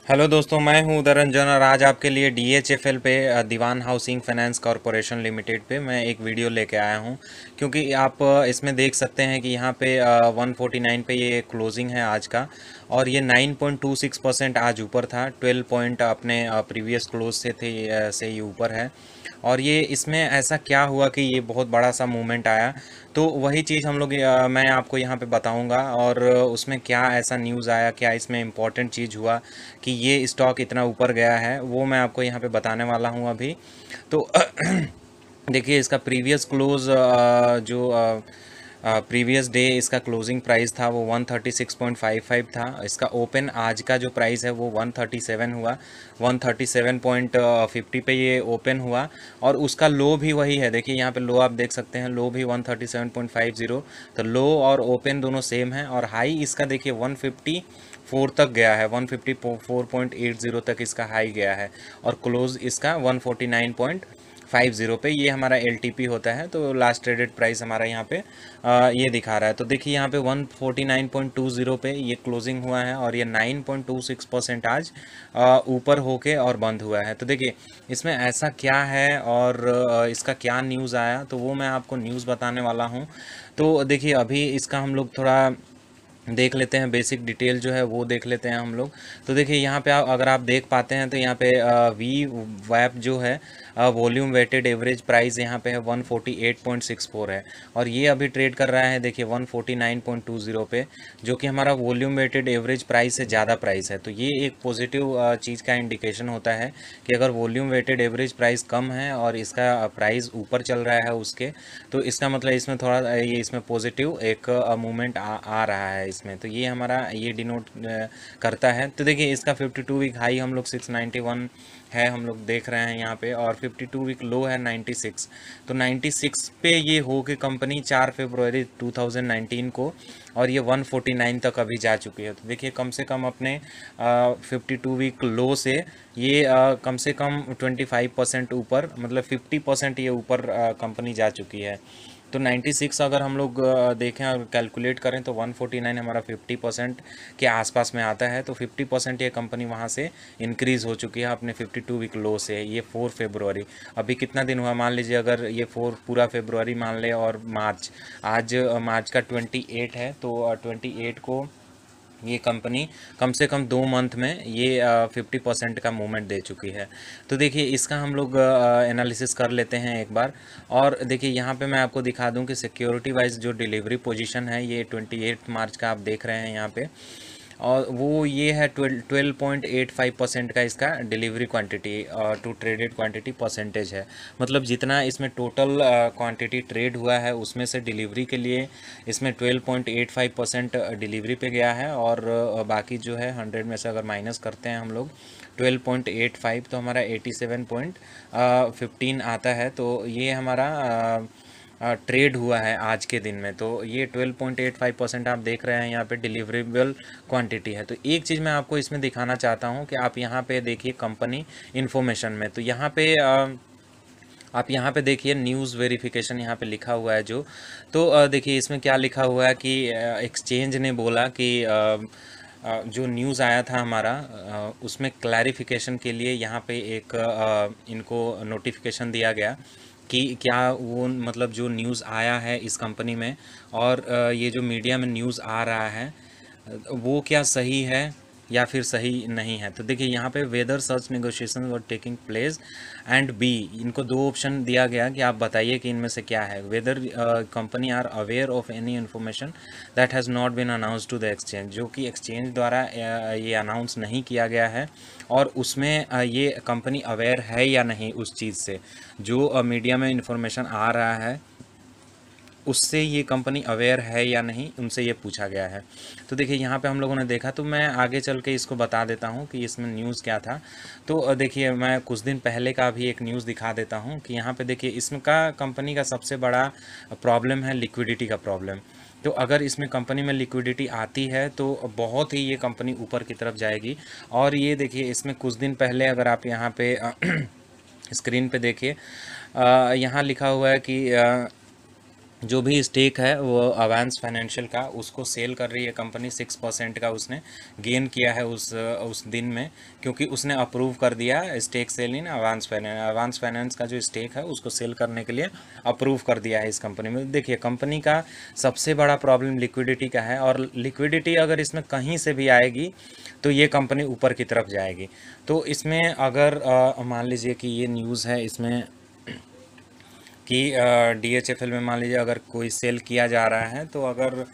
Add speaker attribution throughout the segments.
Speaker 1: Hello दोस्तों, मैं हूं उदय रंजन और आज आपके लिए DHFL पे दीवान हाउसिंग फाइनेंस कॉरपोरेशन लिमिटेड पे मैं एक वीडियो लेके आया हूं। क्योंकि आप इसमें देख सकते हैं कि यहां पे 149 पे ये क्लोजिंग है आज का। और ये 9.26% आज ऊपर था। 12 पॉइंट अपने प्रीवियस क्लोज से ये ऊपर है। और ये इसमें ऐसा क्या हुआ कि ये बहुत बड़ा सा मूवमेंट आया, तो वही चीज़ हम लोग मैं आपको यहाँ पे बताऊंगा। और उसमें क्या ऐसा न्यूज़ आया, क्या इसमें इम्पोर्टेंट चीज़ हुआ कि ये स्टॉक इतना ऊपर गया है, वो मैं आपको यहाँ पे बताने वाला हूँ अभी। तो देखिए, इसका प्रीवियस क्लोज जो प्रीवियस डे इसका क्लोजिंग प्राइस था वो 136.55 था। इसका ओपन आज का जो प्राइस है वो 137 हुआ। 137.50 पे ये ओपन हुआ। और उसका लो भी वही है। देखिए यहाँ पे लो आप देख सकते हैं, लो भी 137.50। तो लो और ओपन दोनों सेम है। और हाई इसका देखिए 154 तक गया है, 154.80 तक इसका हाई गया है। और क्लोज इसका 149.50 पे ये हमारा LTP होता है। तो लास्ट ट्रेडेड प्राइस हमारा यहाँ पे ये दिखा रहा है। तो देखिए यहाँ पे 149.20 पे ये क्लोजिंग हुआ है। और ये 9.26% आज ऊपर होके और बंद हुआ है। तो देखिए इसमें ऐसा क्या है और इसका क्या न्यूज़ आया, तो वो मैं आपको न्यूज़ बताने वाला हूँ। तो देखिए अभी इसका हम लोग थोड़ा देख लेते हैं, बेसिक डिटेल जो है वो देख लेते हैं हम लोग। तो देखिए यहाँ पे अगर आप देख पाते हैं तो यहाँ पे वी वैप जो है, वॉल्यूम वेटेड एवरेज प्राइस यहाँ पे है 148.64 है। और ये अभी ट्रेड कर रहा है देखिए 149.20 पे, जो कि हमारा वॉल्यूम वेटेड एवरेज प्राइस से ज़्यादा प्राइस है। तो ये एक पॉजिटिव चीज़ का इंडिकेशन होता है कि अगर वॉल्यूम वेटेड एवरेज प्राइस कम है और इसका प्राइस ऊपर चल रहा है उसके, तो इसका मतलब इसमें थोड़ा ये इसमें पॉजिटिव एक मूवमेंट आ रहा है इसमें। तो ये हमारा ये डिनोट करता है। तो देखिए इसका 52 वीक हाई हम लोग 691 है, हम लोग देख रहे हैं यहाँ पे। और 52 वीक लो है 96। तो 96 पे ये हो के कंपनी 4 फरवरी 2019 को, और ये 149 तक अभी जा चुकी है। तो देखिए कम से कम अपने 52 वीक लो से ये कम से कम 25% ऊपर, मतलब 50% ये ऊपर कंपनी जा चुकी है। तो 96 अगर हम लोग देखें और कैलकुलेट करें तो 149 हमारा 50% के आसपास में आता है। तो 50% ये कंपनी वहाँ से इंक्रीज़ हो चुकी है अपने 52 वीक लो से। ये 4 फरवरी, अभी कितना दिन हुआ मान लीजिए, अगर ये 4 पूरा फरवरी मान ले और मार्च, आज मार्च का 28 है, तो 28 को ये कंपनी कम से कम 2 मंथ में ये 50% का मूवमेंट दे चुकी है। तो देखिए इसका हम लोग एनालिसिस कर लेते हैं एक बार। और देखिए यहाँ पे मैं आपको दिखा दूँ कि सिक्योरिटी वाइज जो डिलीवरी पोजीशन है ये 28 मार्च का आप देख रहे हैं यहाँ पे। और वो ये है 12.85% का इसका delivery quantity to traded quantity percentage है। मतलब जितना इसमें टोटल क्वांटिटी ट्रेड हुआ है उसमें से डिलीवरी के लिए इसमें 12.85% डिलीवरी पे गया है। और बाकी जो है 100 में से अगर माइनस करते हैं हम लोग 12.85, तो हमारा 87.15 आता है। तो ये हमारा ट्रेड हुआ है आज के दिन में। तो ये 12.85% आप देख रहे हैं यहाँ पे डिलीवरेबल क्वांटिटी है। तो एक चीज़ मैं आपको इसमें दिखाना चाहता हूँ कि आप यहाँ पे देखिए कंपनी इन्फॉर्मेशन में, तो यहाँ पे आप यहाँ पे देखिए न्यूज़ वेरिफिकेशन यहाँ पे लिखा हुआ है जो। तो देखिए इसमें क्या लिखा हुआ है कि एक्सचेंज ने बोला कि जो न्यूज़ आया था हमारा उसमें क्लैरिफिकेशन के लिए यहाँ पे एक इनको नोटिफिकेशन दिया गया कि क्या वो मतलब जो न्यूज़ आया है इस कंपनी में, और ये जो मीडिया में न्यूज़ आ रहा है वो क्या सही है या फिर सही नहीं है। तो देखिए यहाँ पे वेदर सर्च negotiation were taking place and B, इनको दो ऑप्शन दिया गया कि आप बताइए कि इनमें से क्या है। Whether company are aware of any information that has not been announce to the exchange, जो कि एक्सचेंज द्वारा ये अनाउंस नहीं किया गया है। और उसमें ये कंपनी अवेयर है या नहीं उस चीज़ से, जो मीडिया में इंफॉर्मेशन आ रहा है उससे ये कंपनी अवेयर है या नहीं, उनसे ये पूछा गया है। तो देखिए यहाँ पे हम लोगों ने देखा, तो मैं आगे चल के इसको बता देता हूँ कि इसमें न्यूज़ क्या था। तो देखिए मैं कुछ दिन पहले का भी एक न्यूज़ दिखा देता हूँ कि यहाँ पे देखिए इसमें का कंपनी का सबसे बड़ा प्रॉब्लम है लिक्विडिटी का प्रॉब्लम। तो अगर इसमें कंपनी में लिक्विडिटी आती है तो बहुत ही ये कंपनी ऊपर की तरफ जाएगी। और ये देखिए इसमें कुछ दिन पहले अगर आप यहाँ पे स्क्रीन पे देखिए, यहाँ लिखा हुआ है कि जो भी स्टेक है वो अवांस फाइनेंशियल का, उसको सेल कर रही है कंपनी। 6% का उसने गेन किया है उस दिन में, क्योंकि उसने अप्रूव कर दिया स्टेक सेल इन अवांस फाइनेंस। अवांस फाइनेंस का जो स्टेक है उसको सेल करने के लिए अप्रूव कर दिया है इस कंपनी में। देखिए कंपनी का सबसे बड़ा प्रॉब्लम लिक्विडिटी का है, और लिक्विडिटी अगर इसमें कहीं से भी आएगी तो ये कंपनी ऊपर की तरफ जाएगी। तो इसमें अगर मान लीजिए कि ये न्यूज़ है इसमें कि DHFL में मान लीजिए अगर कोई सेल किया जा रहा है, तो अगर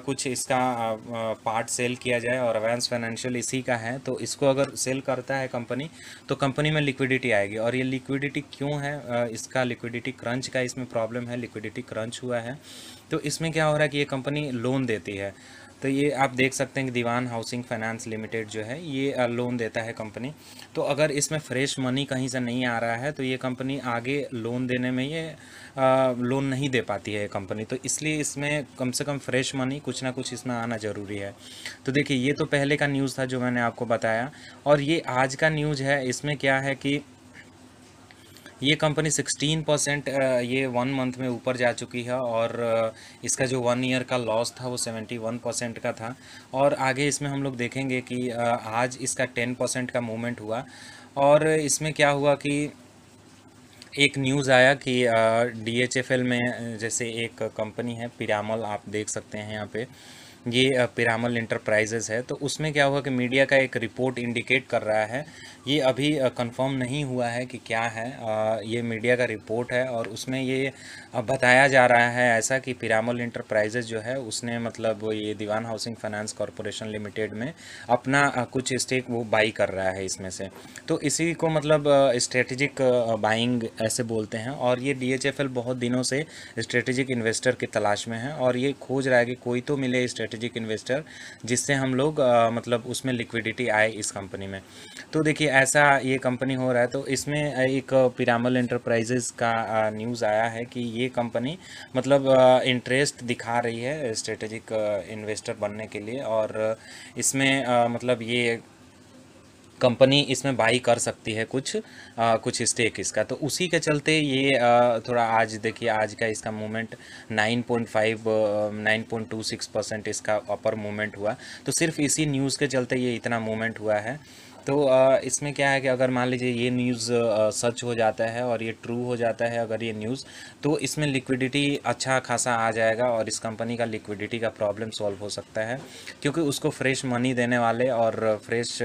Speaker 1: कुछ इसका पार्ट सेल किया जाए और अवांस फाइनेंशियल इसी का है, तो इसको अगर सेल करता है कंपनी तो कंपनी में लिक्विडिटी आएगी। और ये लिक्विडिटी क्यों है, इसका लिक्विडिटी क्रंच का इसमें प्रॉब्लम है, लिक्विडिटी क्रंच हुआ है। तो इसमें क्या हो रहा है कि ये कंपनी लोन देती है। तो ये आप देख सकते हैं कि दीवान हाउसिंग फाइनेंस लिमिटेड जो है ये लोन देता है कंपनी। तो अगर इसमें फ्रेश मनी कहीं से नहीं आ रहा है तो ये कंपनी आगे लोन देने में ये लोन नहीं दे पाती है कंपनी। तो इसलिए इसमें कम से कम फ्रेश मनी कुछ ना कुछ इसमें आना ज़रूरी है। तो देखिए ये तो पहले का न्यूज़ था जो मैंने आपको बताया, और ये आज का न्यूज़ है। इसमें क्या है कि ये कंपनी 16% ये 1 मंथ में ऊपर जा चुकी है, और इसका जो 1 ईयर का लॉस था वो 71% का था। और आगे इसमें हम लोग देखेंगे कि आज इसका 10% का मूवमेंट हुआ। और इसमें क्या हुआ कि एक न्यूज़ आया कि DHFL में जैसे एक कंपनी है पिरामल, आप देख सकते हैं यहाँ पे, ये पिरामल इंटरप्राइजेज़ है। तो उसमें क्या हुआ कि मीडिया का एक रिपोर्ट इंडिकेट कर रहा है, ये अभी कंफर्म नहीं हुआ है कि क्या है, ये मीडिया का रिपोर्ट है। और उसमें ये बताया जा रहा है ऐसा कि पिरामल इंटरप्राइजेज़ जो है उसने मतलब ये दीवान हाउसिंग फाइनेंस कॉरपोरेशन लिमिटेड में अपना कुछ स्टेक वो बाई कर रहा है इसमें से। तो इसी को मतलब स्ट्रेटेजिक बाइंग ऐसे बोलते हैं। और ये DHFL बहुत दिनों से स्ट्रेटेजिक इन्वेस्टर की तलाश में है, और ये खोज रहा है कि कोई तो मिले स्ट्रेटेजिक इन्वेस्टर जिससे हम लोग मतलब उसमें लिक्विडिटी आए इस कंपनी में। तो देखिए ऐसा ये कंपनी हो रहा है। तो इसमें एक पिरामल इंटरप्राइजेज़ का न्यूज़ आया है कि ये कंपनी मतलब इंटरेस्ट दिखा रही है स्ट्रेटेजिक इन्वेस्टर बनने के लिए, और इसमें मतलब ये कंपनी इसमें बाई कर सकती है कुछ स्टेक इसका। तो उसी के चलते ये थोड़ा आज देखिए आज का इसका मूवमेंट 9.26% इसका अपर मूवमेंट हुआ। तो सिर्फ इसी न्यूज़ के चलते ये इतना मूवमेंट हुआ है। तो इसमें क्या है कि अगर मान लीजिए ये न्यूज़ सच हो जाता है और ये ट्रू हो जाता है अगर ये न्यूज़, तो इसमें लिक्विडिटी अच्छा खासा आ जाएगा, और इस कंपनी का लिक्विडिटी का प्रॉब्लम सॉल्व हो सकता है, क्योंकि उसको फ्रेश मनी देने वाले और फ्रेश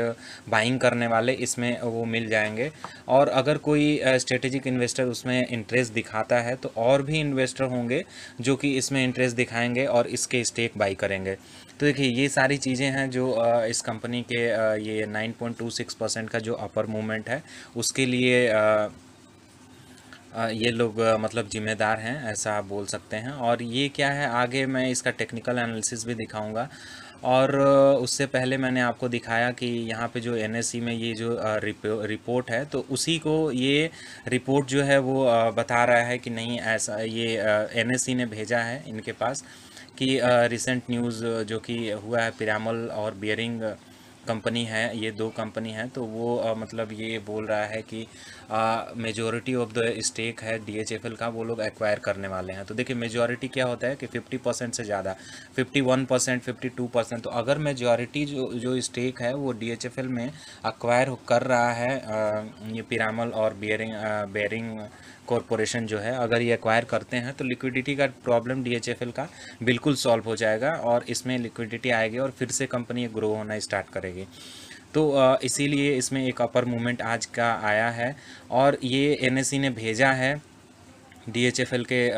Speaker 1: बाइंग करने वाले इसमें वो मिल जाएंगे। और अगर कोई स्ट्रेटेजिक इन्वेस्टर उसमें इंटरेस्ट दिखाता है तो और भी इन्वेस्टर होंगे जो कि इसमें इंटरेस्ट दिखाएंगे और इसके स्टेक बाई करेंगे। तो देखिए ये सारी चीज़ें हैं जो इस कंपनी के ये 9.26% का जो अपर मूवमेंट है उसके लिए ये लोग मतलब जिम्मेदार हैं, ऐसा आप बोल सकते हैं। और ये क्या है, आगे मैं इसका टेक्निकल एनालिसिस भी दिखाऊंगा। और उससे पहले मैंने आपको दिखाया कि यहाँ पे जो NSE में ये जो रिपोर्ट है, तो उसी को ये रिपोर्ट जो है वो बता रहा है कि नहीं ऐसा, ये NSE ने भेजा है इनके पास कि रिसेंट न्यूज़ जो कि हुआ है पिरामल और बियरिंग कंपनी है, ये दो कंपनी हैं। तो वो मतलब ये बोल रहा है कि मेजॉरिटी ऑफ द स्टेक है DHFL का वो लोग एक्वायर करने वाले हैं। तो देखिए मेजॉरिटी क्या होता है कि 50% से ज़्यादा, 51%, 52%। तो अगर मेजॉरिटी जो स्टेक है वो DHFL में एक्वायर कर रहा है ये पिरामल और बेयरिंग कॉरपोरेशन जो है, अगर ये एक्वायर करते हैं तो लिक्विडिटी का प्रॉब्लम DHFL का बिल्कुल सॉल्व हो जाएगा, और इसमें लिक्विडिटी आएगी और फिर से कंपनी ग्रो होना स्टार्ट करेगी। तो इसीलिए इसमें एक अपर मूवमेंट आज का आया है, और ये NSE ने भेजा है DHFL के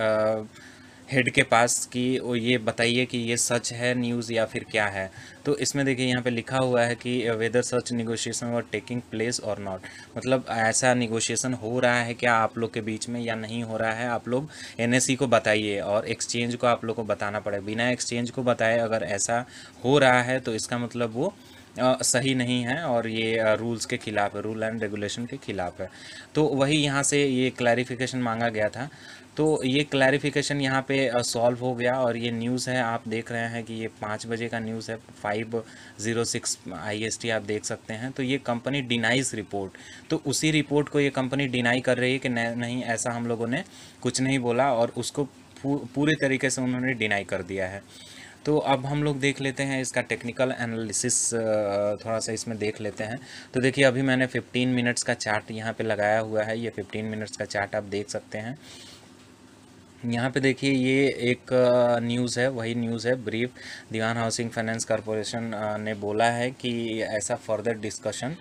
Speaker 1: हेड के पास कि वो ये बताइए कि ये सच है न्यूज़ या फिर क्या है। तो इसमें देखिए यहाँ पे लिखा हुआ है कि वेदर सच निगोशिएशन और टेकिंग प्लेस और नॉट, मतलब ऐसा निगोशिएशन हो रहा है क्या आप लोग के बीच में या नहीं हो रहा है, आप लोग NSE को बताइए, और एक्सचेंज को आप लोग को बताना पड़ेगा। बिना एक्सचेंज को बताए अगर ऐसा हो रहा है तो इसका मतलब वो सही नहीं है, और ये रूल्स के खिलाफ है, रूल एंड रेगुलेशन के खिलाफ है। तो वही यहाँ से ये क्लैरिफिकेशन मांगा गया था। तो ये क्लैरिफिकेशन यहाँ पे सॉल्व हो गया, और ये न्यूज़ है आप देख रहे हैं कि ये 5 बजे का न्यूज़ है, 5:06 IST आप देख सकते हैं। तो ये कंपनी डिनाइज रिपोर्ट, तो उसी रिपोर्ट को ये कंपनी डिनाई कर रही है कि नहीं ऐसा हम लोगों ने कुछ नहीं बोला, और उसको पूरे तरीके से उन्होंने डिनाई कर दिया है। तो अब हम लोग देख लेते हैं इसका टेक्निकल एनालिसिस, थोड़ा सा इसमें देख लेते हैं। तो देखिए अभी मैंने 15 मिनट्स का चार्ट यहाँ पे लगाया हुआ है, ये 15 मिनट्स का चार्ट आप देख सकते हैं। यहाँ पे देखिए ये एक न्यूज़ है, वही न्यूज़ है ब्रीफ। दीवान हाउसिंग फाइनेंस कॉरपोरेशन ने बोला है कि ऐसा फर्दर डिस्कशन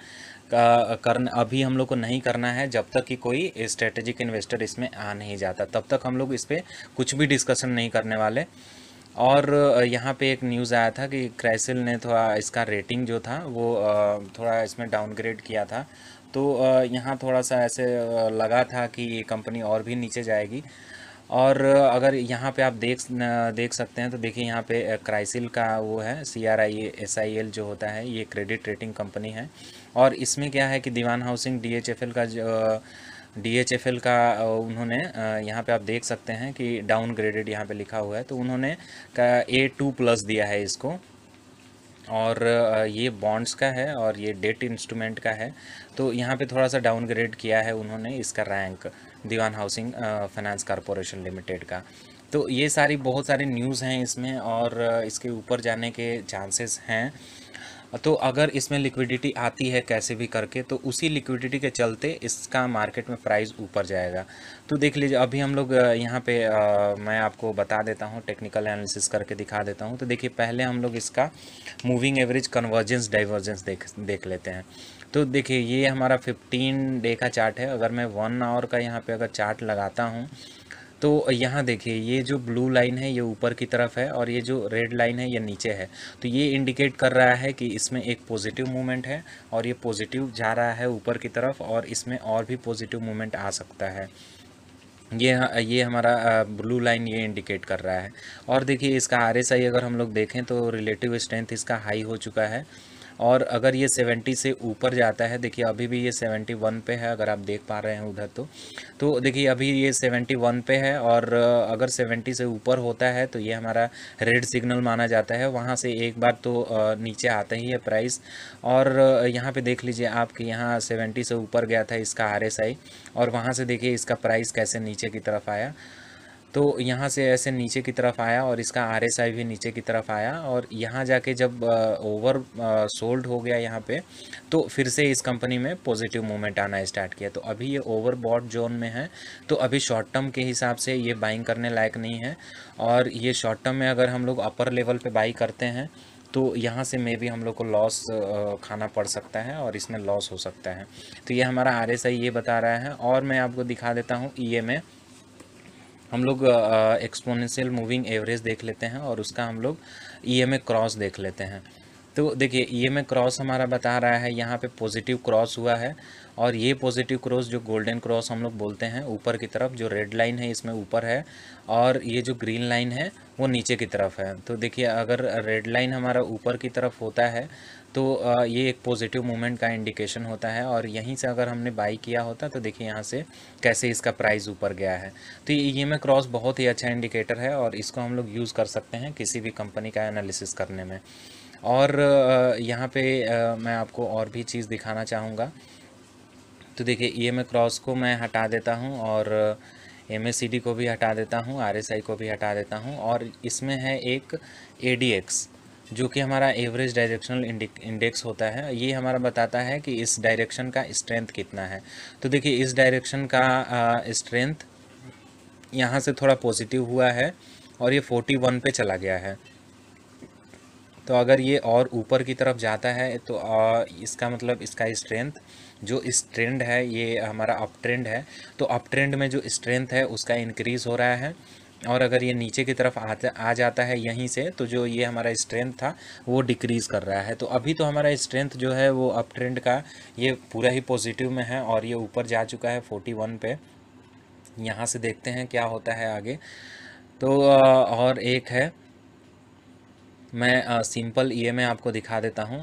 Speaker 1: का करना अभी हम लोग को नहीं करना है, जब तक कि कोई स्ट्रेटेजिक इन्वेस्टर इसमें आ नहीं जाता, तब तक हम लोग इस पर कुछ भी डिस्कशन नहीं करने वाले। और यहाँ पे एक न्यूज़ आया था कि क्राइसिल ने थोड़ा इसका रेटिंग जो था वो थोड़ा इसमें डाउनग्रेड किया था। तो यहाँ थोड़ा सा ऐसे लगा था कि ये कंपनी और भी नीचे जाएगी। और अगर यहाँ पे आप देख सकते हैं तो देखिए यहाँ पे क्राइसिल का वो है CRISIL जो होता है, ये क्रेडिट रेटिंग कंपनी है। और इसमें क्या है कि दीवान हाउसिंग DHFL का उन्होंने यहाँ पे आप देख सकते हैं कि डाउनग्रेडेड यहाँ पे लिखा हुआ है, तो उन्होंने A2+ दिया है इसको। और ये बॉन्ड्स का है और ये डेट इंस्ट्रूमेंट का है। तो यहाँ पे थोड़ा सा डाउनग्रेड किया है उन्होंने इसका रैंक, दीवान हाउसिंग फाइनेंस कॉरपोरेशन लिमिटेड का। तो ये बहुत सारी न्यूज़ हैं इसमें, और इसके ऊपर जाने के चांसेस हैं। तो अगर इसमें लिक्विडिटी आती है कैसे भी करके, तो उसी लिक्विडिटी के चलते इसका मार्केट में प्राइस ऊपर जाएगा। तो देख लीजिए अभी हम लोग यहाँ पे मैं आपको बता देता हूँ, टेक्निकल एनालिसिस करके दिखा देता हूँ। तो देखिए पहले हम लोग इसका मूविंग एवरेज कन्वर्जेंस डाइवर्जेंस देख लेते हैं। तो देखिए ये हमारा 15 डे का चार्ट है। अगर मैं 1 आवर का यहाँ पे अगर चार्ट लगाता हूँ, तो यहाँ देखिए ये जो ब्लू लाइन है ये ऊपर की तरफ है और ये जो रेड लाइन है ये नीचे है। तो ये इंडिकेट कर रहा है कि इसमें एक पॉजिटिव मूवमेंट है और ये पॉजिटिव जा रहा है ऊपर की तरफ, और इसमें और भी पॉजिटिव मूवमेंट आ सकता है। ये हमारा ब्लू लाइन ये इंडिकेट कर रहा है। और देखिए इसका RSI अगर हम लोग देखें तो रिलेटिव स्ट्रेंथ इसका हाई हो चुका है। और अगर ये 70 से ऊपर जाता है, देखिए अभी भी ये 71 पे है, अगर आप देख पा रहे हैं उधर। तो देखिए अभी ये 71 पे है, और अगर 70 से ऊपर होता है तो ये हमारा रेड सिग्नल माना जाता है। वहाँ से एक बार तो नीचे आता ही है प्राइस। और यहाँ पे देख लीजिए आप कि यहाँ 70 से ऊपर गया था इसका RSI, और वहाँ से देखिए इसका प्राइस कैसे नीचे की तरफ आया। तो यहाँ से ऐसे नीचे की तरफ आया और इसका RSI भी नीचे की तरफ आया, और यहाँ जाके जब ओवर सोल्ड हो गया यहाँ पे, तो फिर से इस कंपनी में पॉजिटिव मूवमेंट आना स्टार्ट किया। तो अभी ये ओवरबॉट जोन में है, तो अभी शॉर्ट टर्म के हिसाब से ये बाइंग करने लायक नहीं है। और ये शॉर्ट टर्म में अगर हम लोग अपर लेवल पे बाई करते हैं तो यहाँ से मे भी हम लोग को लॉस खाना पड़ सकता है, और इसमें लॉस हो सकता है। तो ये हमारा RSI ये बता रहा है। और मैं आपको दिखा देता हूँ EMA। हम लोग एक्सपोनेंशियल मूविंग एवरेज देख लेते हैं और उसका हम लोग EMA क्रॉस देख लेते हैं। तो देखिए EMA क्रॉस हमारा बता रहा है यहाँ पे पॉजिटिव क्रॉस हुआ है, और ये पॉजिटिव क्रॉस जो गोल्डन क्रॉस हम लोग बोलते हैं, ऊपर की तरफ जो रेड लाइन है इसमें ऊपर है, और ये जो ग्रीन लाइन है वो नीचे की तरफ है। तो देखिए अगर रेड लाइन हमारा ऊपर की तरफ होता है तो ये एक पॉजिटिव मूवमेंट का इंडिकेशन होता है, और यहीं से अगर हमने बाई किया होता तो देखिए यहाँ से कैसे इसका प्राइस ऊपर गया है। तो ये EMA क्रॉस बहुत ही अच्छा इंडिकेटर है, और इसको हम लोग यूज़ कर सकते हैं किसी भी कंपनी का एनालिसिस करने में। और यहाँ पे मैं आपको और भी चीज़ दिखाना चाहूँगा। तो देखिए EMA क्रॉस को मैं हटा देता हूँ, और MACD को भी हटा देता हूँ, RSI को भी हटा देता हूँ, और इसमें है एक ADX जो कि हमारा एवरेज डायरेक्शनल इंडेक्स होता है। ये हमारा बताता है कि इस डायरेक्शन का स्ट्रेंथ कितना है। तो देखिए इस डायरेक्शन का स्ट्रेंथ यहाँ से थोड़ा पॉजिटिव हुआ है, और ये 41 पे चला गया है। तो अगर ये और ऊपर की तरफ जाता है तो इसका मतलब इसका स्ट्रेंथ जो इस ट्रेंड है ये हमारा अप ट्रेंड है, तो अप ट्रेंड में जो स्ट्रेंथ है उसका इंक्रीज़ हो रहा है। और अगर ये नीचे की तरफ आ जाता है यहीं से, तो जो ये हमारा स्ट्रेंथ था वो डिक्रीज़ कर रहा है। तो अभी तो हमारा स्ट्रेंथ जो है वो अप ट्रेंड का ये पूरा ही पॉजिटिव में है, और ये ऊपर जा चुका है 41 पे। यहाँ से देखते हैं क्या होता है आगे। तो और एक है, मैं सिंपल EMA आपको दिखा देता हूँ।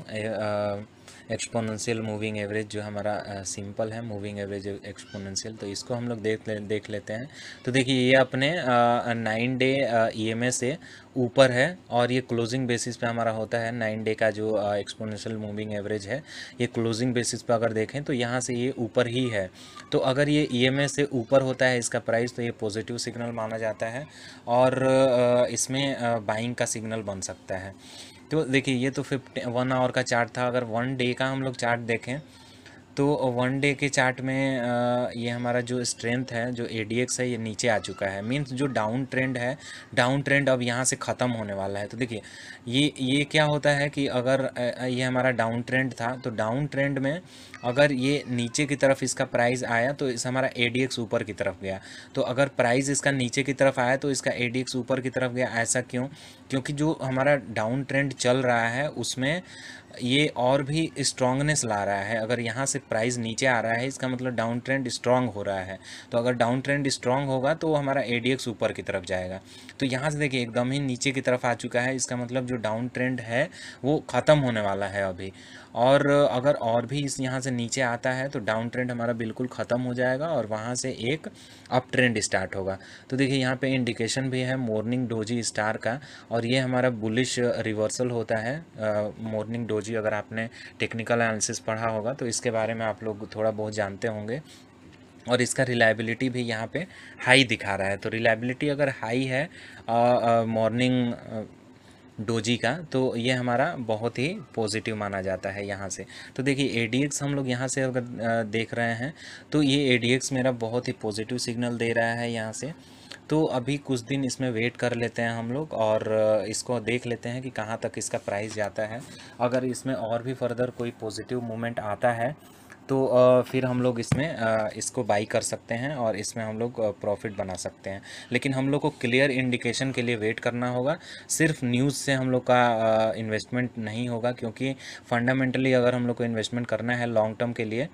Speaker 1: एक्सपोनेंशियल मूविंग एवरेज जो हमारा सिंपल है, मूविंग एवरेज एक्सपोनेंशियल, तो इसको हम लोग देख लेते हैं। तो देखिए ये अपने 9 डे ईएमए से ऊपर है और ये क्लोजिंग बेसिस पे हमारा होता है 9 डे का जो एक्सपोनेंशियल मूविंग एवरेज है, ये क्लोजिंग बेसिस पे अगर देखें तो यहाँ से ये ऊपर ही है। तो अगर ये ईएमए से ऊपर होता है इसका प्राइस, तो ये पॉजिटिव सिग्नल माना जाता है और इसमें बाइंग का सिग्नल बन सकता है। तो देखिए ये तो 1 आवर का चार्ट था। अगर 1 डे का हम लोग चार्ट देखें तो 1 डे के चार्ट में ये हमारा जो स्ट्रेंथ है, जो एडीएक्स है, ये नीचे आ चुका है। मींस जो डाउन ट्रेंड है, डाउन ट्रेंड अब यहाँ से ख़त्म होने वाला है। तो देखिए ये क्या होता है कि अगर ये हमारा डाउन ट्रेंड था, तो डाउन ट्रेंड में अगर ये नीचे की तरफ इसका प्राइस आया तो इस हमारा एडीएक्स ऊपर की तरफ गया। तो अगर प्राइस इसका नीचे की तरफ आया तो इसका एडीएक्स ऊपर की तरफ गया। ऐसा क्यों? क्योंकि जो हमारा डाउन ट्रेंड चल रहा है उसमें ये और भी स्ट्रांगनेस ला रहा है। अगर यहाँ से प्राइस नीचे आ रहा है इसका मतलब डाउन ट्रेंड स्ट्रांग हो रहा है। तो अगर डाउन ट्रेंड स्ट्रांग होगा तो हमारा एडीएक्स ऊपर की तरफ जाएगा। तो यहाँ से देखिए एकदम ही नीचे की तरफ आ चुका है, इसका मतलब जो डाउन ट्रेंड है वो ख़त्म होने वाला है अभी। और अगर और भी इस यहाँ से नीचे आता है तो डाउन ट्रेंड हमारा बिल्कुल ख़त्म हो जाएगा और वहाँ से एक अप ट्रेंड स्टार्ट होगा। तो देखिए यहाँ पे इंडिकेशन भी है मॉर्निंग डोजी स्टार का, और ये हमारा बुलिश रिवर्सल होता है मॉर्निंग डोजी। अगर आपने टेक्निकल एनालिसिस पढ़ा होगा तो इसके बारे में आप लोग थोड़ा बहुत जानते होंगे। और इसका रिलायबिलिटी भी यहाँ पे हाई दिखा रहा है। तो रिलायबिलिटी अगर हाई है मॉर्निंग डोजी का, तो ये हमारा बहुत ही पॉजिटिव माना जाता है यहाँ से। तो देखिए एडीएक्स हम लोग यहाँ से अगर देख रहे हैं तो ये एडीएक्स मेरा बहुत ही पॉजिटिव सिग्नल दे रहा है यहाँ से। तो अभी कुछ दिन इसमें वेट कर लेते हैं हम लोग और इसको देख लेते हैं कि कहाँ तक इसका प्राइस जाता है। अगर इसमें और भी फर्दर कोई पॉजिटिव मूवमेंट आता है तो फिर हम लोग इसमें इसको बाई कर सकते हैं और इसमें हम लोग प्रॉफिट बना सकते हैं। लेकिन हम लोग को क्लियर इंडिकेशन के लिए वेट करना होगा। सिर्फ न्यूज़ से हम लोग का इन्वेस्टमेंट नहीं होगा, क्योंकि फंडामेंटली अगर हम लोग को इन्वेस्टमेंट करना है लॉन्ग टर्म के लिए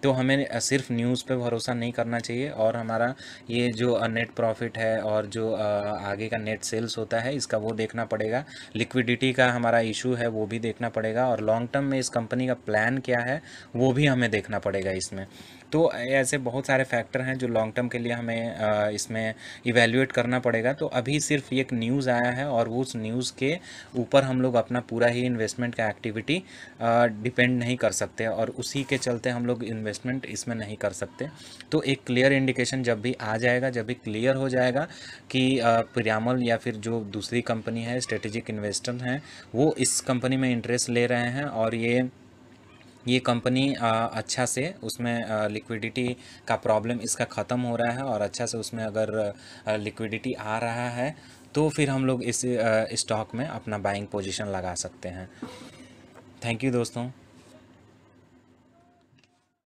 Speaker 1: तो हमें सिर्फ न्यूज़ पे भरोसा नहीं करना चाहिए। और हमारा ये जो नेट प्रॉफिट है और जो आगे का नेट सेल्स होता है इसका वो देखना पड़ेगा। लिक्विडिटी का हमारा इशू है वो भी देखना पड़ेगा, और लॉन्ग टर्म में इस कंपनी का प्लान क्या है वो भी हमें देखना पड़ेगा इसमें। तो ऐसे बहुत सारे फैक्टर हैं जो लॉन्ग टर्म के लिए हमें इसमें इवैल्यूएट करना पड़ेगा। तो अभी सिर्फ एक न्यूज़ आया है और उस न्यूज़ के ऊपर हम लोग अपना पूरा ही इन्वेस्टमेंट का एक्टिविटी डिपेंड नहीं कर सकते, और उसी के चलते हम लोग इन्वेस्टमेंट इसमें नहीं कर सकते। तो एक क्लियर इंडिकेशन जब भी आ जाएगा, जब भी क्लियर हो जाएगा कि पिरामल या फिर जो दूसरी कंपनी है स्ट्रेटेजिक इन्वेस्टर हैं वो इस कंपनी में इंटरेस्ट ले रहे हैं और ये कंपनी अच्छा से उसमें लिक्विडिटी का प्रॉब्लम इसका ख़त्म हो रहा है और अच्छा से उसमें अगर लिक्विडिटी आ रहा है तो फिर हम लोग इस स्टॉक में अपना बाइंग पोजीशन लगा सकते हैं। थैंक यू दोस्तों।